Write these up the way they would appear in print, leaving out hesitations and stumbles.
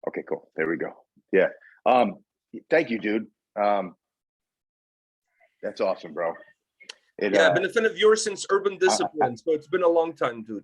Okay, cool. There we go. Yeah. Thank you, dude. That's awesome, bro. Yeah, I've been a fan of yours since Urban Discipline, so it's been a long time, dude.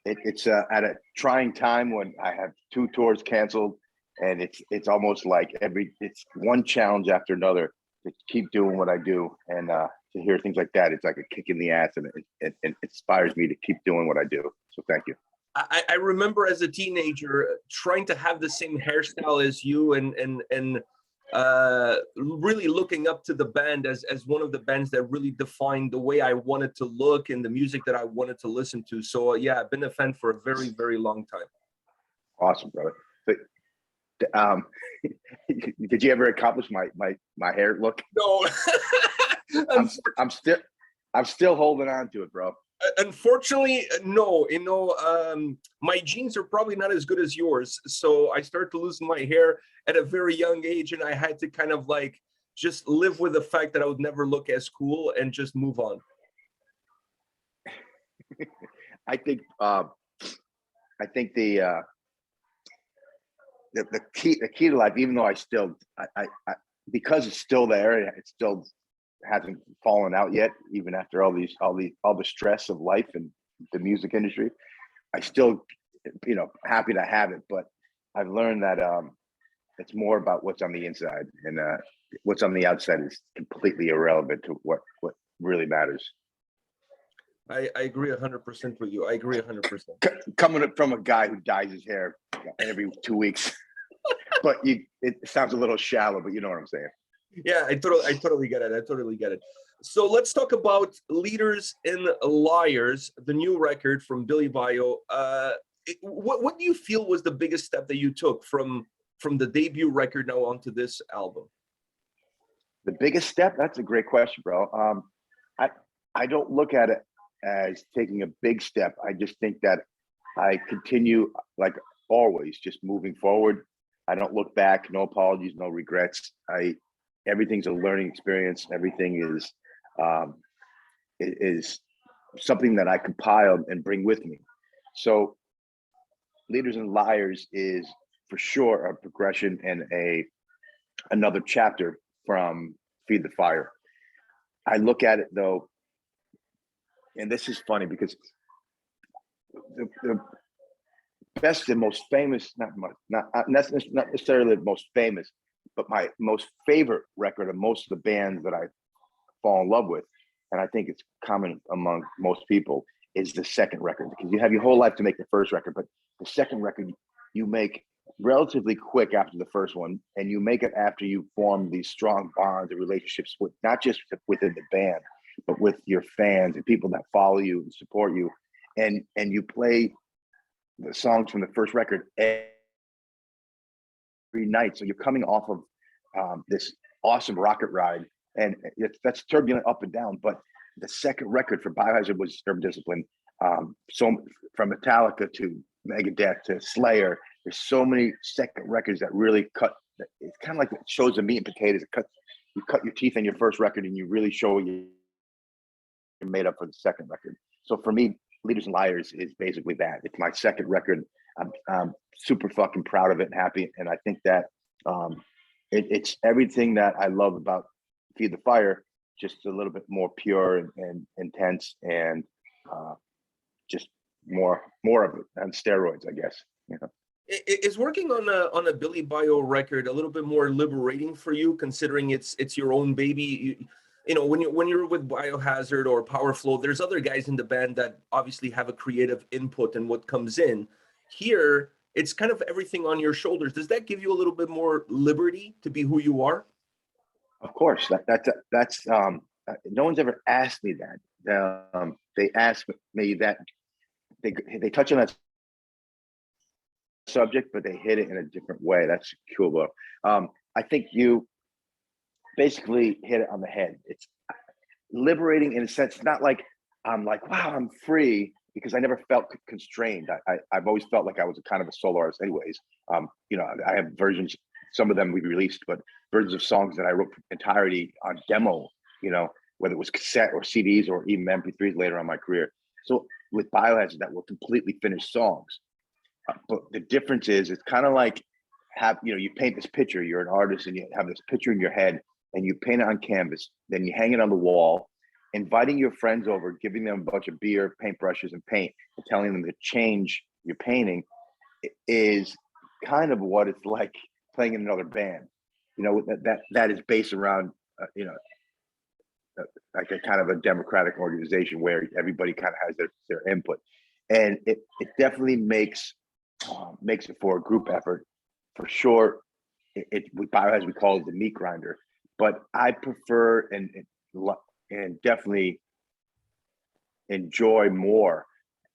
It's at a trying time when I have 2 tours canceled, and it's almost like it's one challenge after another to keep doing what I do, and to hear things like that, it's like a kick in the ass, and it inspires me to keep doing what I do. So thank you. I remember as a teenager trying to have the same hairstyle as you, and really looking up to the band as one of the bands that really defined the way I wanted to look and the music that I wanted to listen to. So yeah, I've been a fan for a very, very long time. Awesome, brother. But did you ever accomplish my hair look? No. I'm still holding on to it, bro. Unfortunately, no. You know, my genes are probably not as good as yours, so I started to lose my hair at a very young age, and I had to kind of like just live with the fact that I would never look as cool and just move on. I think the key to life, even though I because it's still there, it still hasn't fallen out yet, even after all the stress of life and the music industry. I still, happy to have it, but I've learned that it's more about what's on the inside, and what's on the outside is completely irrelevant to what really matters. I agree 100% with you. I agree 100%. Coming up from a guy who dyes his hair every 2 weeks, but it sounds a little shallow, but you know what I'm saying. Yeah, I totally get it. I totally get it. So let's talk about Leaders and Liars, the new record from BillyBio. What do you feel was the biggest step that you took from the debut record now onto this album? The biggest step? That's a great question, bro. I don't look at it as taking a big step. I just think that I continue, like always, just moving forward. I don't look back. No apologies, no regrets. Everything's a learning experience. Everything is something that I compiled and bring with me. So Leaders and Liars is for sure a progression and another chapter from Feed the Fire. I look at it though, and this is funny because the best and most famous, not necessarily the most famous, but my most favorite record of most of the bands that I fall in love with, and I think it's common among most people, is the second record, because you have your whole life to make the first record, but the second record you make relatively quick after the first one, and you make it after you form these strong bonds and relationships with not just within the band, but with your fans and people that follow you and support you, and you play the songs from the first record every night. So you're coming off of this awesome rocket ride, and that's turbulent up and down. But the second record for Biohazard was Urban Discipline. So from Metallica to Megadeth to Slayer, there's so many second records that really cut. It's kind of like it shows the meat and potatoes. You cut your teeth on your first record, and you really show you're made up for the second record. So for me, Leaders and Liars is basically that. It's my second record. I'm super fucking proud of it and happy. And I think that it's everything that I love about Feed the Fire, just a little bit more pure and intense, and just more of it on steroids, I guess. Is working on a BillyBio record a little bit more liberating for you, considering it's your own baby? You know, when you're with Biohazard or Power Flow, there's other guys in the band that obviously have a creative input in what comes in. Here, it's kind of everything on your shoulders. Does that give you a little bit more liberty to be who you are? Of course. That's no one's ever asked me that. They asked me that. They touch on that subject, but they hit it in a different way. That's cool, bro. I think you basically hit it on the head. It's liberating in a sense. Not like I'm like, wow, I'm free, because I never felt constrained. I've always felt like I was a kind of a solo artist anyways. You know, I have versions, some of them we released, but versions of songs that I wrote entirety on demo, you know, whether it was cassette or CDs or even MP3s later on in my career. So with Biohazard, that were completely finished songs. But the difference is, it's kind of like you paint this picture. You're an artist and you have this picture in your head and you paint it on canvas. Then you hang it on the wall, inviting your friends over, giving them a bunch of beer, paintbrushes, and paint, and telling them to change your painting is kind of what it's like playing in another band. That is based around like a kind of a democratic organization where everybody kind of has their input, and it definitely makes it for a group effort for sure. With Biohazard, we call it the meat grinder, but I prefer and definitely enjoy more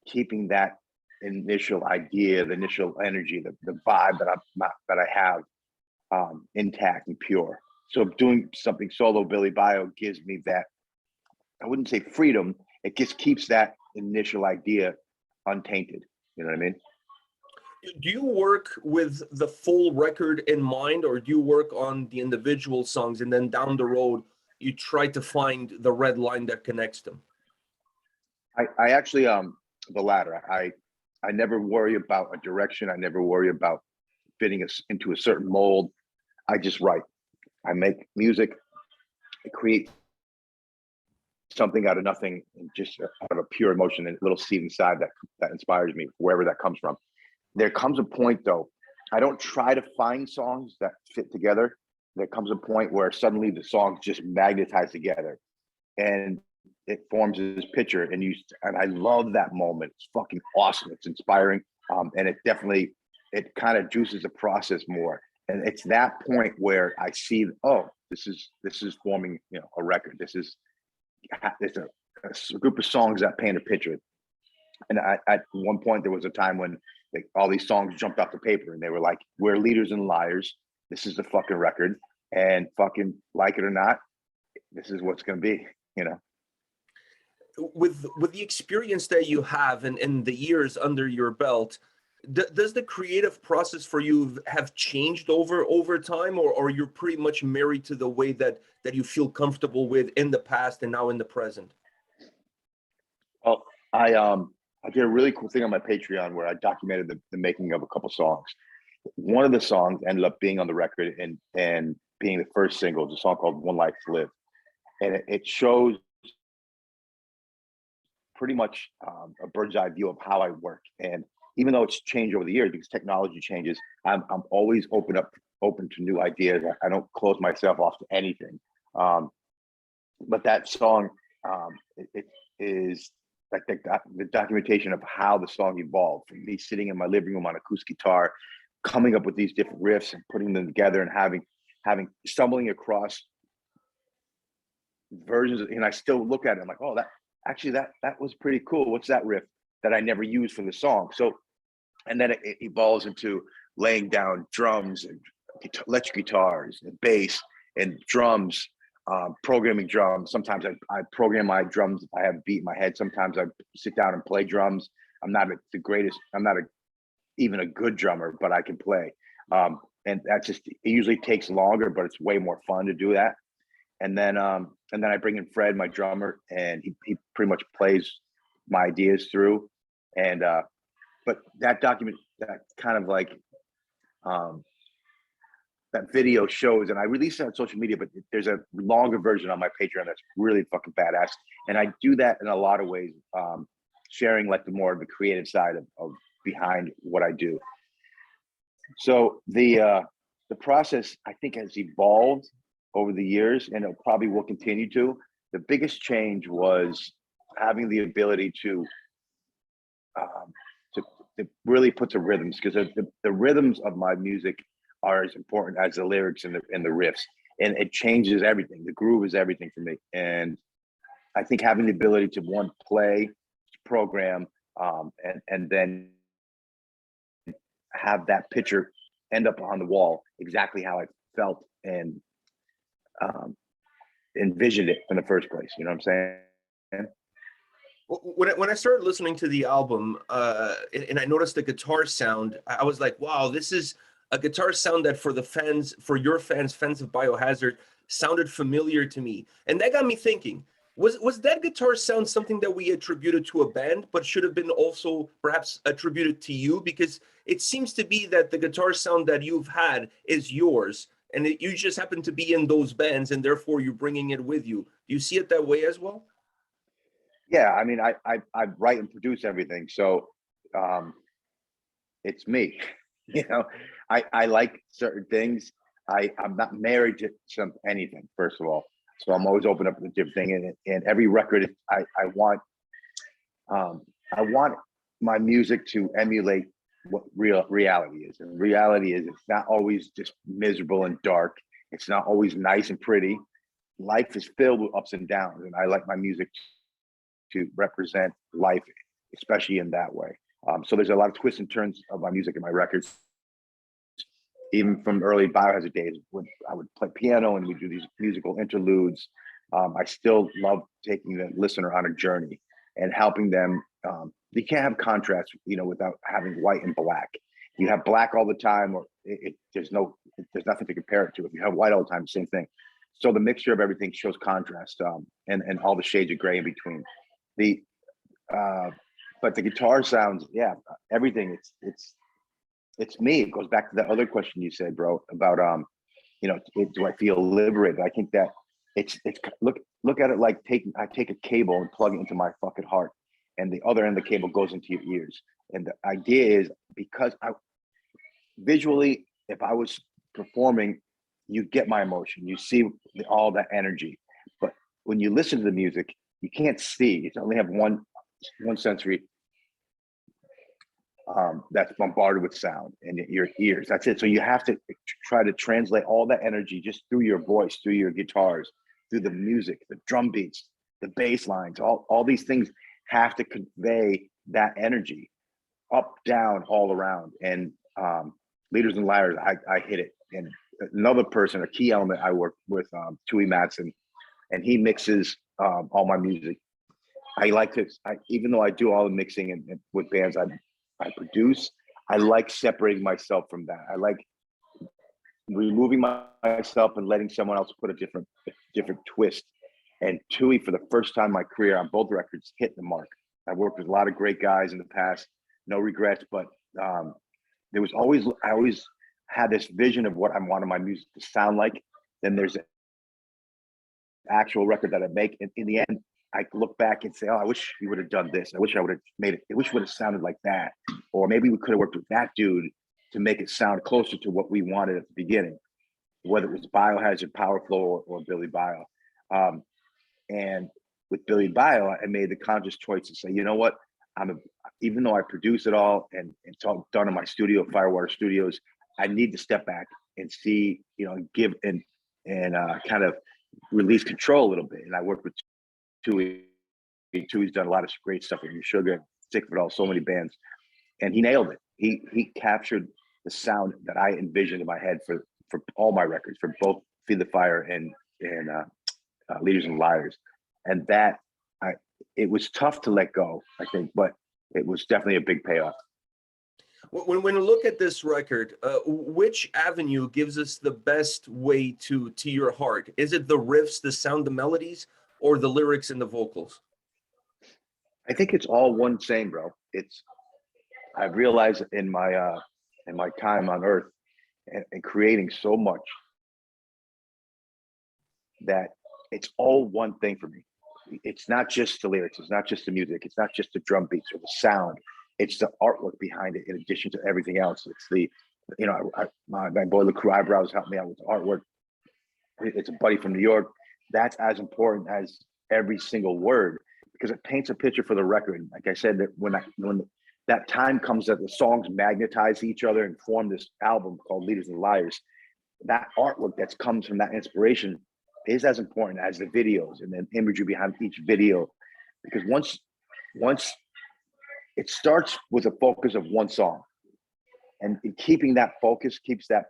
keeping that initial idea, the initial energy, the vibe that I have intact and pure. So doing something solo BillyBio gives me that, I wouldn't say freedom, it just keeps that initial idea untainted. You know what I mean? Do you work with the full record in mind, or do you work on the individual songs and then down the road you try to find the red line that connects them? I actually the latter. I never worry about a direction. I never worry about fitting us into a certain mold. I just write. I make music. I create something out of nothing, and just out of a pure emotion and a little seed inside that inspires me, wherever that comes from. There comes a point, though, I don't try to find songs that fit together. There comes a point where suddenly the songs just magnetize together, and it forms this picture. And I love that moment. It's fucking awesome. It's inspiring, and it kind of juices the process more. And it's that point where I see, oh, this is forming, a record. It's a group of songs that paint a picture. And at one point, there was a time when all these songs jumped off the paper and they were like, we're leaders and liars. This is the fucking record, and fucking like it or not, this is what's going to be, With the experience that you have and the years under your belt, does the creative process for you have changed over time, or you're pretty much married to the way that you feel comfortable with in the past and now in the present? Well, I did a really cool thing on my Patreon where I documented the making of a couple songs. One of the songs ended up being on the record and being the first single. It's a song called "One Life to Live," and it shows pretty much a bird's eye view of how I work. And even though it's changed over the years because technology changes, I'm always open to new ideas. I don't close myself off to anything. But that song, it is like the documentation of how the song evolved, from me sitting in my living room on acoustic guitar, coming up with these different riffs and putting them together, and having stumbling across versions. And I still look at it, I'm like, oh, that was pretty cool. What's that riff that I never used for the song? So, and then it evolves into laying down drums and electric guitars and bass and drums, programming drums. Sometimes I program my drums if I have a beat in my head. Sometimes I sit down and play drums. I'm not the greatest. I'm not even a good drummer, but I can play. And that's just, it usually takes longer, but it's way more fun to do that. And then I bring in Fred, my drummer, and he pretty much plays my ideas through. And but that document, that kind of like that video shows, and I released it on social media, but there's a longer version on my Patreon that's really fucking badass. And I do that in a lot of ways, sharing like the more of the creative side of behind what I do. So the process, I think, has evolved over the years, and it probably will continue to. The biggest change was having the ability to really put the rhythms, because the rhythms of my music are as important as the lyrics and the riffs, and it changes everything. The groove is everything for me, and I think having the ability to play, program, and then have that picture end up on the wall exactly how I felt and envisioned it in the first place. You know what I'm saying? When I started listening to the album, and I noticed the guitar sound, I was like, wow, this is a guitar sound that for your fans of Biohazard, sounded familiar to me. And that got me thinking, Was that guitar sound something that we attributed to a band, but should have been also perhaps attributed to you? Because it seems to be that the guitar sound that you've had is yours, and you just happen to be in those bands, and therefore you're bringing it with you. Do you see it that way as well? Yeah, I mean, I write and produce everything, so it's me. You know, I like certain things. I'm not married to anything, first of all. So I'm always open up to different thing, and every record I want my music to emulate what reality is. And reality is it's not always just miserable and dark. It's not always nice and pretty. Life is filled with ups and downs, and I like my music to represent life, especially in that way. So there's a lot of twists and turns of my music in my records, even from early Biohazard days when I would play piano and we do these musical interludes. I still love taking the listener on a journey and helping them. You can't have contrast, without having white and black. You have black all the time, or there's nothing to compare it to. If you have white all the time, same thing. So the mixture of everything shows contrast, and all the shades of gray in between. But the guitar sounds, yeah, everything. It's me. It goes back to that other question you said, bro, about do I feel liberated? I think that it's look at it like I take a cable and plug it into my fucking heart, and the other end of the cable goes into your ears. And the idea is, because visually, if I was performing, you get my emotion, you see all that energy. But when you listen to the music, you can't see. You only have one sensory that's bombarded with sound and your ears. That's it. So you have to try to translate all that energy just through your voice, through your guitars, through the music, the drum beats, the bass lines. All these things have to convey that energy up, down, all around. And Leaders and Liars, I hit it. And another person, a key element, I work with Tui Matson, and he mixes all my music. I like to, even though I do all the mixing and with bands I produce, I like separating myself from that. I like removing myself and letting someone else put a different twist. And Tui, for the first time in my career on both records, hit the mark. I've worked with a lot of great guys in the past, no regrets, but I always had this vision of what I wanted my music to sound like. Then there's an actual record that I make, and in the end, I look back and say, oh, I wish you would have done this. I wish I would have made it. I wish it would have sounded like that. Or maybe we could have worked with that dude to make it sound closer to what we wanted at the beginning, whether it was Biohazard, Power Flow, or BillyBio. And with BillyBio, I made the conscious choice to say, you know what? Even though I produce it all and it's all done in my studio, Firewater Studios, I need to step back and see, give and kind of release control a little bit. And I worked with Tui. Tui's done a lot of great stuff with Sugar, Sick of It All, so many bands, and he nailed it. He captured the sound that I envisioned in my head for all my records, for both Feed the Fire and Leaders and Liars, and that it was tough to let go, I think, but it was definitely a big payoff. When we look at this record, which avenue gives us the best way to your heart? Is it the riffs, the sound, the melodies, or the lyrics and the vocals? I think it's all one same, bro. I've realized in my time on Earth and creating so much that it's all one thing for me. It's not just the lyrics, it's not just the music, it's not just the drum beats or the sound. It's the artwork behind it, in addition to everything else. It's the, my boy LaCrew Eyebrows helped me out with the artwork. It's a buddy from New York. That's as important as every single word, because it paints a picture for the record. Like I said, that when that time comes that the songs magnetize each other and form this album called Leaders and Liars, that artwork that comes from that inspiration is as important as the videos and the imagery behind each video. Because once it starts with a focus of one song, and keeping that focus keeps that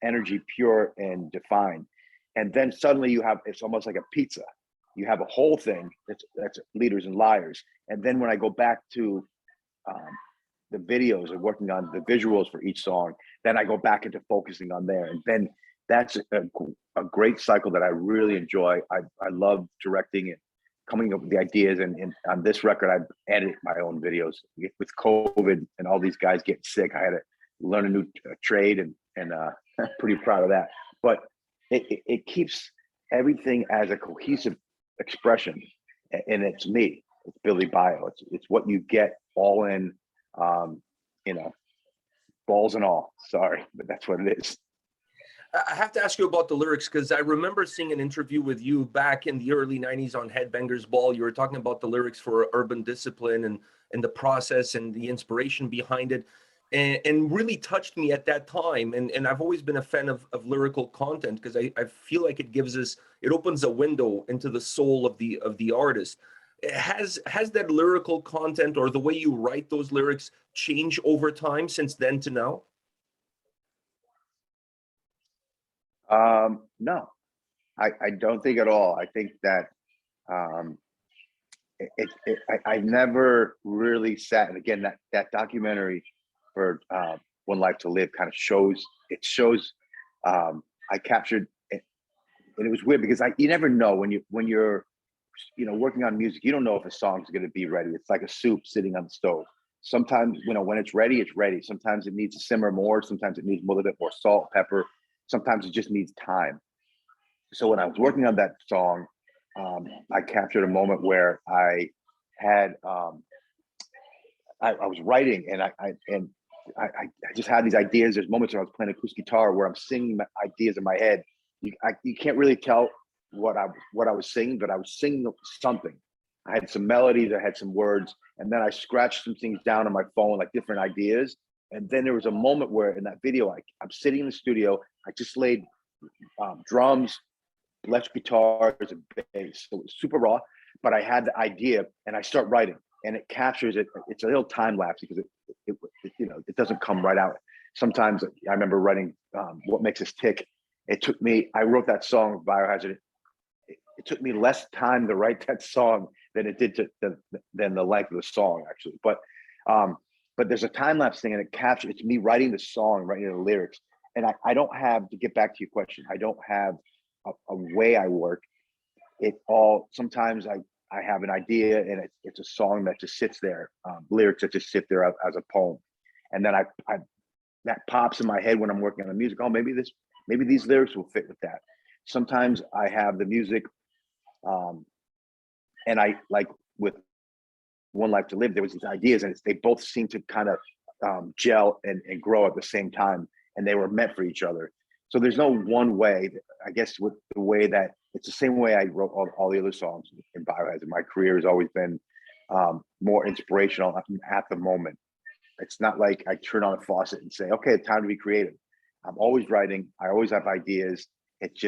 energy pure and defined. And then suddenly it's almost like a pizza. You have a whole thing that's Leaders and Liars. And then when I go back to the videos and working on the visuals for each song, then I go back into focusing on there. And then that's a great cycle that I really enjoy. I love directing it coming up with the ideas. And on this record, I edit my own videos. With COVID and all these guys getting sick, I had to learn a new trade, and I'm pretty proud of that. But it keeps everything as a cohesive expression, and it's me. It's BillyBio. It's what you get all in, you know, balls and all. Sorry, but that's what it is. I have to ask you about the lyrics, because I remember seeing an interview with you back in the early 90s on Headbangers Ball. You were talking about the lyrics for Urban Discipline and the process and the inspiration behind it, and really touched me at that time. And I've always been a fan of lyrical content, because I feel like it opens a window into the soul of the artist. Has that lyrical content, or the way you write those lyrics, changed over time since then to now? No, I don't think at all. I think that I never really sat, and again, that documentary for One Life to Live kind of shows, I captured it, and it was weird because you never know when you're working on music, you don't know if a song's going to be ready. It's like a soup sitting on the stove. Sometimes, when it's ready, it's ready. Sometimes it needs to simmer more. Sometimes it needs a little bit more salt, pepper. Sometimes it just needs time. So when I was working on that song, I captured a moment where I had, I was writing, and I just had these ideas. There's moments where I was playing acoustic guitar where I'm singing my ideas in my head. You can't really tell what I was singing, but I was singing something. I had some melodies, I had some words, and then I scratched some things down on my phone, like different ideas. And then there was a moment where in that video, I'm sitting in the studio. I just laid drums, electric guitars, and bass. So it was super raw, but I had the idea, and I start writing, and it captures it. It's a little time lapse because it doesn't come right out. Sometimes I remember writing "What Makes Us Tick." I wrote that song, Biohazard. It took me less time to write that song than it did than the length of the song, actually. But there's a time lapse thing, and it's me writing the song, writing the lyrics. And I don't have, to get back to your question, I don't have a way I work. Sometimes I have an idea, and it's a song that just sits there, lyrics that just sit there as a poem. And then that pops in my head when I'm working on the music. Oh, maybe these lyrics will fit with that. Sometimes I have the music, and I, like with One Life to Live, there was these ideas, and they both seem to kind of gel and grow at the same time, and they were meant for each other. So there's no one way. I guess with the way that it's the same way I wrote all the other songs in Biohazard. My career has always been more inspirational at the moment. It's not like I turn on a faucet and say, okay, it's time to be creative. I'm always writing. I always have ideas. It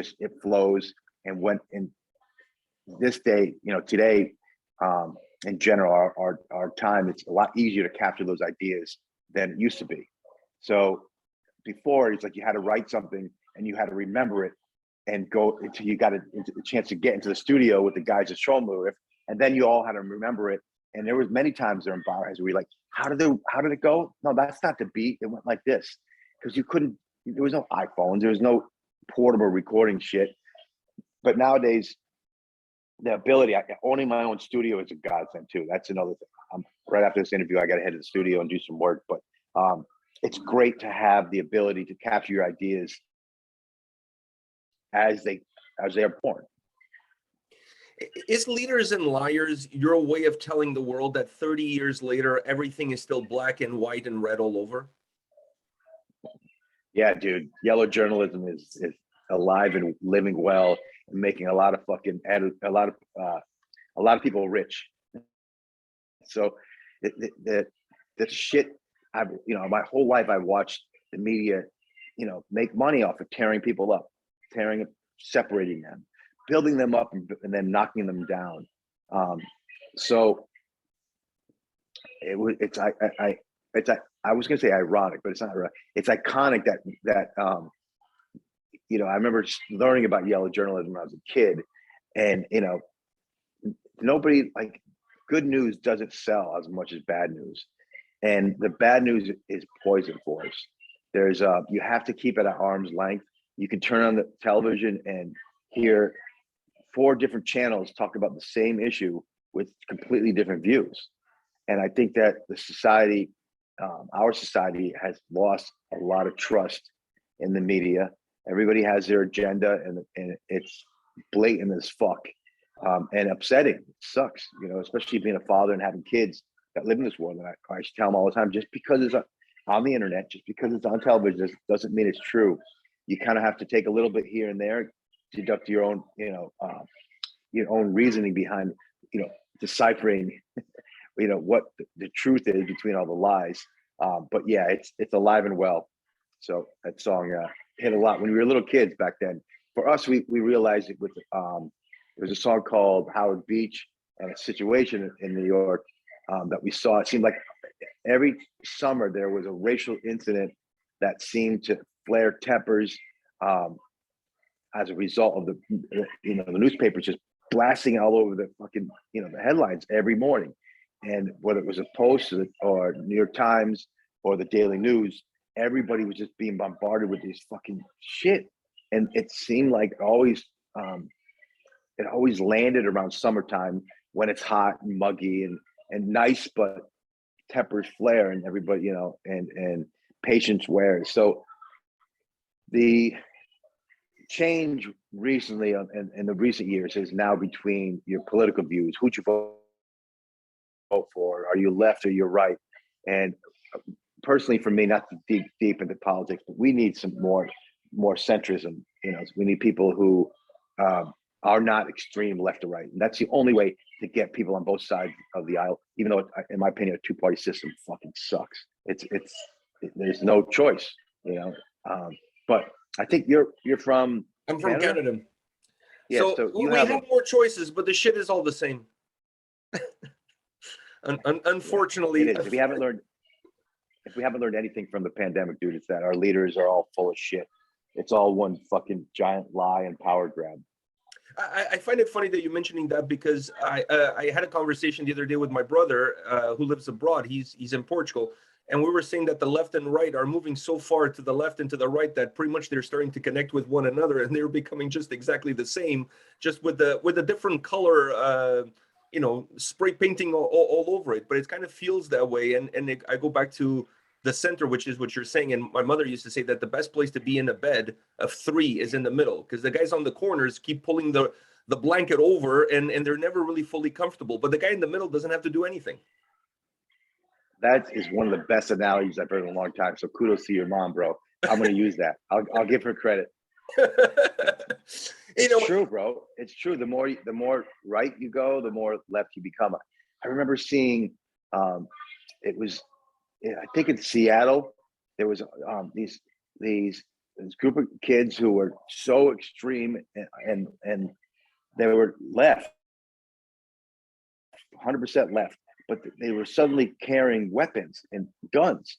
flows. And when in this day, today, in general, our time, it's a lot easier to capture those ideas than it used to be. So before, it's like you had to write something and you had to remember it and go until you got a chance to get into the studio with the guys at Showmu, and then you all had to remember it. And there was many times there in Biohazard where you're like, how did it go? No, that's not the beat. It went like this, because there was no iPhones, there was no portable recording shit. But nowadays, the ability, owning my own studio is a godsend too. That's another thing. Right after this interview, I got to head to the studio and do some work. But it's great to have the ability to capture your ideas as they are born. Is Leaders and Liars your way of telling the world that 30 years later, everything is still black and white and red all over? Yeah, dude. Yellow journalism is alive and living well, and making a lot of people rich. So the shit my whole life I watched the media, make money off of tearing people up, separating them, building them up, and then knocking them down. So I was gonna say ironic, but it's not ironic. It's iconic that I remember learning about yellow journalism when I was a kid, and nobody, like, good news doesn't sell as much as bad news, and the bad news is poison for us. There's you have to keep it at arm's length. You can turn on the television and hear 4 different channels talk about the same issue with completely different views. And I think that the society, our society, has lost a lot of trust in the media. Everybody has their agenda, and it's blatant as fuck, and upsetting. It sucks, especially being a father and having kids that live in this world. And I tell them all the time, just because it's on the internet, just because it's on television, doesn't mean it's true. You kind of have to take a little bit here and there, deduct your own, your own reasoning behind, deciphering, what the truth is between all the lies. But yeah, it's alive and well. So that song hit a lot when we were little kids back then. For us, we realized it with there was a song called Howard Beach and a situation in New York that we saw. It seemed like every summer there was a racial incident that seemed to flare tempers as a result of the newspapers just blasting all over the fucking the headlines every morning. And whether it was a Post or New York Times or the Daily News, everybody was just being bombarded with this fucking shit. And it seemed like it always landed around summertime when it's hot and muggy and nice, but tempers flare and everybody, and patience wears. So the change recently in the recent years is now between your political views. Who'd you vote for? Are you left or you're right? And personally, for me, not to deep into politics, but we need some more centrism. We need people who are not extreme left or right, and that's the only way to get people on both sides of the aisle. Even though, in my opinion, a 2-party system fucking sucks. There's no choice, But I think you're from. I'm from Canada. Yeah, so we have more choices, but the shit is all the same. Unfortunately, it is. If we haven't learned anything from the pandemic, dude, it's that our leaders are all full of shit. It's all one fucking giant lie and power grab. I find it funny that you're mentioning that, because I had a conversation the other day with my brother who lives abroad. He's in Portugal, and we were saying that the left and right are moving so far to the left and to the right that pretty much they're starting to connect with one another, and they're becoming just exactly the same, just with a different color, spray painting all over it. But it kind of feels that way, and I go back to the center, which is what you're saying. And my mother used to say that the best place to be in a bed of 3 is in the middle, because the guys on the corners keep pulling the blanket over, and they're never really fully comfortable. But the guy in the middle doesn't have to do anything. That is one of the best analogies I've heard in a long time. So kudos to your mom, bro. I'm going to use that. I'll give her credit. It's true, bro. It's true. The more right you go, the more left you become. I remember seeing, it was, I think in Seattle, there was this group of kids who were so extreme and they were left, 100% left, but they were suddenly carrying weapons and guns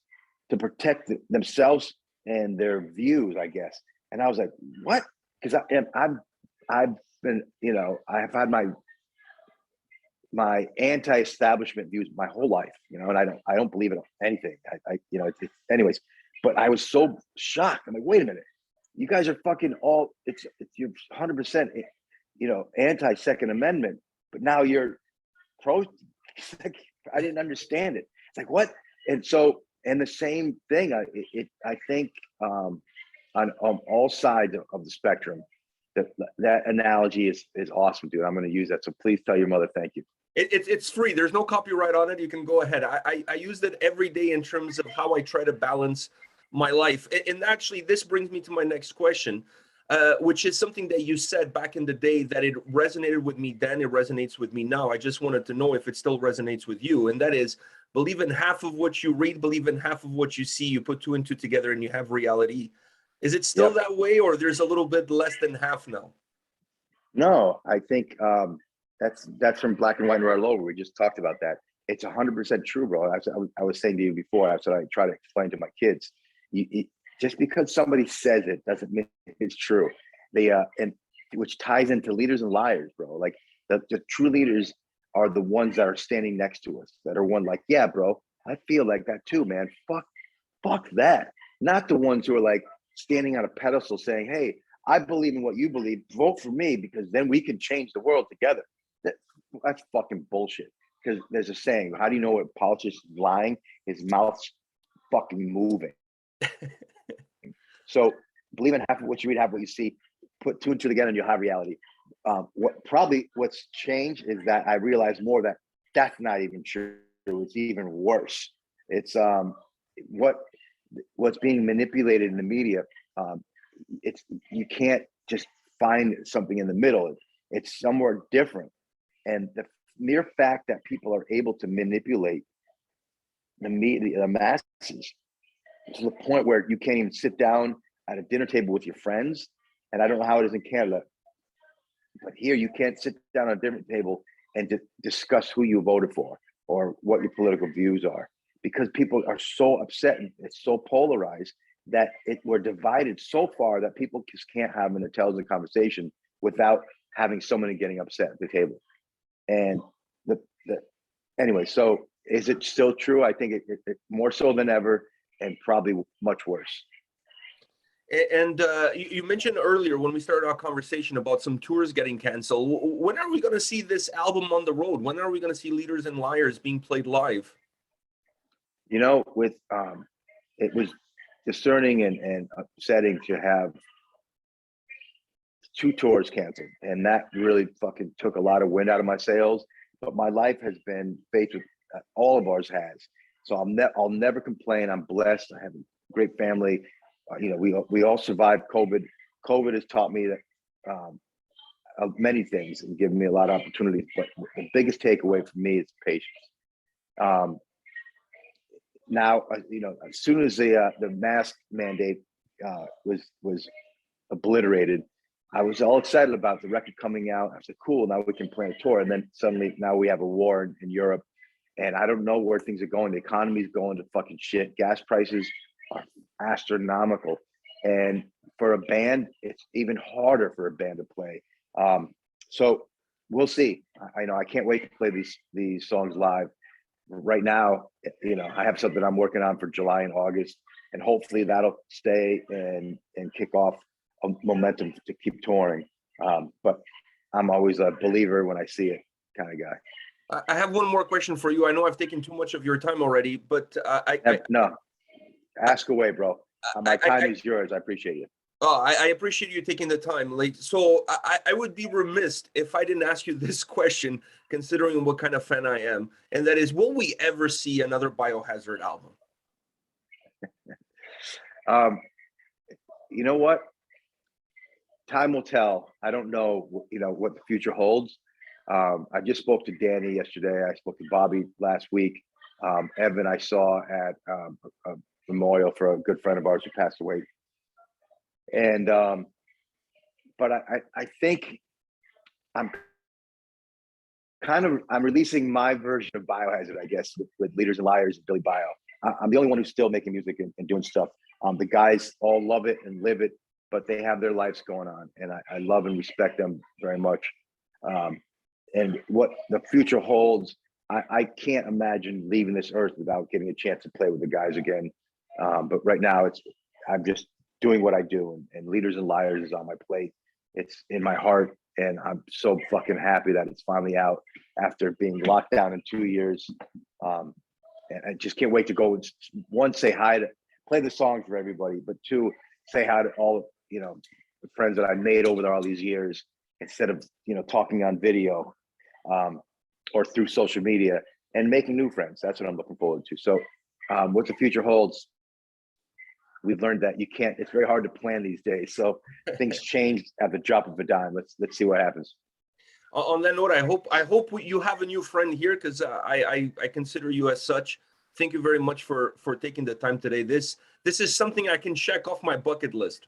to protect themselves and their views, I guess. And I was like, what? Because I've been, I've had my anti-establishment views my whole life, and I don't believe in anything. Anyways, but I was so shocked. I'm like, wait a minute, you guys are fucking all, you're 100%, anti-Second Amendment, but now you're pro. I didn't understand it. It's like, what? And so, and the same thing, I think on all sides of the spectrum, that analogy is awesome, dude. I'm going to use that. So please tell your mother thank you. It's free. There's no copyright on it. You can go ahead. I use that every day in terms of how I try to balance my life. And actually, this brings me to my next question, which is something that you said back in the day that it resonated with me then, it resonates with me now. I just wanted to know if it still resonates with you. And that is, believe in half of what you read, believe in half of what you see, you put 2 and 2 together and you have reality. Is it still that way, or there's a little bit less than half now? No, I think that's from Black and White and Red Lower. We just talked about that. It's 100% true, bro. I was saying to you before, that's what I try to explain to my kids. Just because somebody says it doesn't mean it's true. And which ties into leaders and liars, bro. Like the true leaders are the ones that are standing next to us, that are like, yeah, bro, I feel like that too, man. Fuck that. Not the ones who are like standing on a pedestal saying, hey, I believe in what you believe. Vote for me because then we can change the world together. That's fucking bullshit. Because there's a saying, how do you know what politician is lying? His mouth's fucking moving. So believe in half of what you read, half of what you see. Put two and two together and you'll have reality. What's changed is that I realized more that that's not even true. It's even worse. It's what's being manipulated in the media. It's you can't just find something in the middle. It's somewhere different. And the mere fact that people are able to manipulate the media, the masses, to the point where you can't even sit down at a dinner table with your friends. And I don't know how it is in Canada, but here you can't sit down at a different table and discuss who you voted for or what your political views are, because people are so upset and it's so polarized that we're divided so far that people just can't have an intelligent conversation without having someone getting upset at the table. And anyway, so is it still true? I think it more so than ever, and probably much worse. And you mentioned earlier when we started our conversation about some tours getting canceled. When are we going to see this album on the road? When are we going to see Leaders and Liars being played live? You know, with it was discerning and upsetting to have 2 tours canceled, and that really fucking took a lot of wind out of my sails. But my life has been faced with all of ours has. So I'll never complain. I'm blessed. I have a great family. You know, we all survived COVID. COVID has taught me that many things and given me a lot of opportunities. But the biggest takeaway for me is patience. Now, you know, as soon as the mask mandate was obliterated, I was all excited about the record coming out. I said, cool, now we can plan a tour. And then suddenly now we have a war in Europe, and I don't know where things are going. The economy's going to fucking shit. Gas prices are astronomical. And for a band, it's even harder for a band to play. So we'll see. I know I can't wait to play these songs live. Right now, you know, I have something I'm working on for July and August, and hopefully that'll stay and kick off a momentum to keep touring. But I'm always a believer when I see it kind of guy. I have one more question for you. I know I've taken too much of your time already, but no, ask away, bro. My time is yours. I appreciate you. Oh, I appreciate you taking the time. Like, so I would be remiss if I didn't ask you this question, considering what kind of fan I am, and that is, will we ever see another Biohazard album? You know what? Time will tell. I don't know, you know, what the future holds. I just spoke to Danny yesterday. I spoke to Bobby last week. Evan, I saw at a memorial for a good friend of ours who passed away. And but I think I'm releasing my version of Biohazard, I guess, with Leaders and Liars and BillyBio. I'm the only one who's still making music and doing stuff. The guys all love it and live it, but they have their lives going on, and I love and respect them very much. And what the future holds, I can't imagine leaving this earth without getting a chance to play with the guys again. But right now, I'm just doing what I do, and Leaders and Liars is on my plate. It's in my heart, and I'm so fucking happy that it's finally out after being locked down in 2 years. And I just can't wait to go and, one, say hi to, play the songs for everybody, but 2, say hi to all, you know, the friends that I made over all these years, instead of, you know, talking on video or through social media, and making new friends. That's what I'm looking forward to. So what the future holds, we've learned that you can't, it's very hard to plan these days. So things change at the drop of a dime. Let's see what happens. On that note, I hope you have a new friend here, because I consider you as such. Thank you very much for taking the time today. This is something I can check off my bucket list.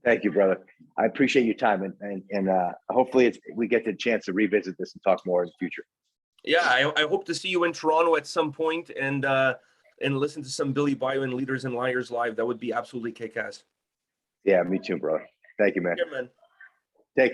Thank you, brother. I appreciate your time, and hopefully we get the chance to revisit this and talk more in the future. Yeah, I hope to see you in Toronto at some point and listen to some BillyBio and Leaders and Liars live. That would be absolutely kick-ass. Yeah, me too, bro. Thank you, man. Yeah, man. Take